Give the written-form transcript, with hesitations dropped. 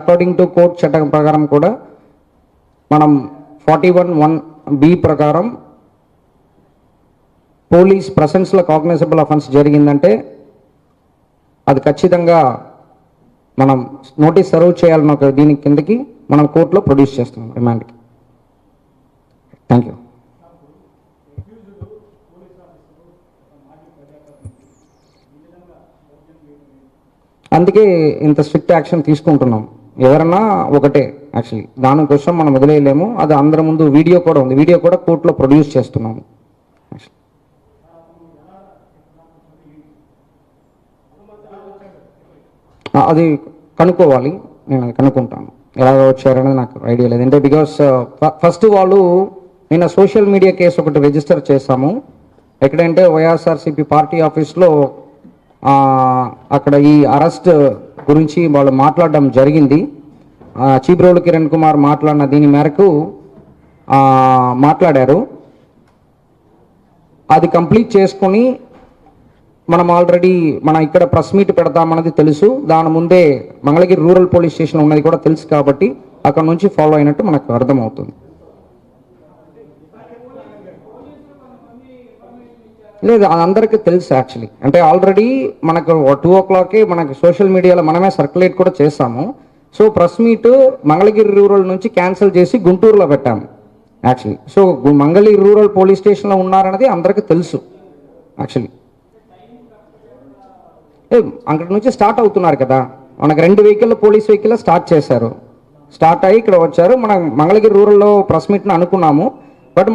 According to court చట్టం ప్రకారం కూడా మనం 41(1)(b) ప్రకారం పోలీస్ ప్రెసెన్స్లో కాగ్నైజబుల్ అఫెన్స్ జరిగిందంటే అది ఖచ్చితంగా మనం నోటీస్ సర్వ్ చేయాలన్న ఒక దీని కిందకి మనం కోర్టులో ప్రొడ్యూస్ చేస్తున్నాం రిమాండ్కి. Thank you. అందుకే ఇంత స్ట్రిక్ట్ యాక్షన్ తీసుకుంటున్నాం. ఎవరన్నా ఒకటే యాక్చువల్లీ దానికోసం మనం వదిలేయలేము. అది అందరి ముందు వీడియో కూడా ఉంది, వీడియో కూడా కోర్టులో ప్రొడ్యూస్ చేస్తున్నాము. అది కనుక్కోవాలి, నేను అది కనుక్కుంటాను ఎలా వచ్చారనేది నాకు ఐడియా లేదు. అంటే బికాస్ ఫస్ట్ వాళ్ళు నిన్న సోషల్ మీడియా కేసు ఒకటి రిజిస్టర్ చేశాము. ఎక్కడంటే వైఎస్ఆర్సీపీ పార్టీ ఆఫీస్లో అక్కడ ఈ అరెస్ట్ గురించి వాళ్ళు మాట్లాడడం జరిగింది. చీబ్రోలు కిరణ్ కుమార్ మాట్లాడిన దీని మేరకు మాట్లాడారు. అది కంప్లీట్ చేసుకొని మనం ఆల్రెడీ ఇక్కడ ప్రెస్ మీట్ పెడతామన్నది తెలుసు. దాని ముందే మంగళగిరి రూరల్ పోలీస్ స్టేషన్ ఉన్నది కూడా తెలుసు కాబట్టి అక్కడ నుంచి ఫాలో అయినట్టు మనకు అర్థమవుతుంది. లేదు, అది అందరికీ తెలుసు యాక్చువల్లీ. అంటే ఆల్రెడీ మనకు 2 o'clock మనకి సోషల్ మీడియాలో మనమే సర్క్యులేట్ కూడా చేసాము. So press meet Mangalagiri rural నుంచి క్యాన్సిల్ చేసి గుంటూరులో పెట్టాము actually. So Mangalagiri rural police స్టేషన్లో ఉన్నారన్నది అందరికీ తెలుసు యాక్చువల్లీ. అక్కడ నుంచి స్టార్ట్ అవుతున్నారు కదా, మనకు 2 వెహికల్ పోలీస్ వెహికల్ స్టార్ట్ చేశారు. స్టార్ట్ అయ్యి ఇక్కడ వచ్చారు. మనం మంగళగిరి రూరల్లో ప్రెస్ మీట్ని అనుకున్నాము. బట్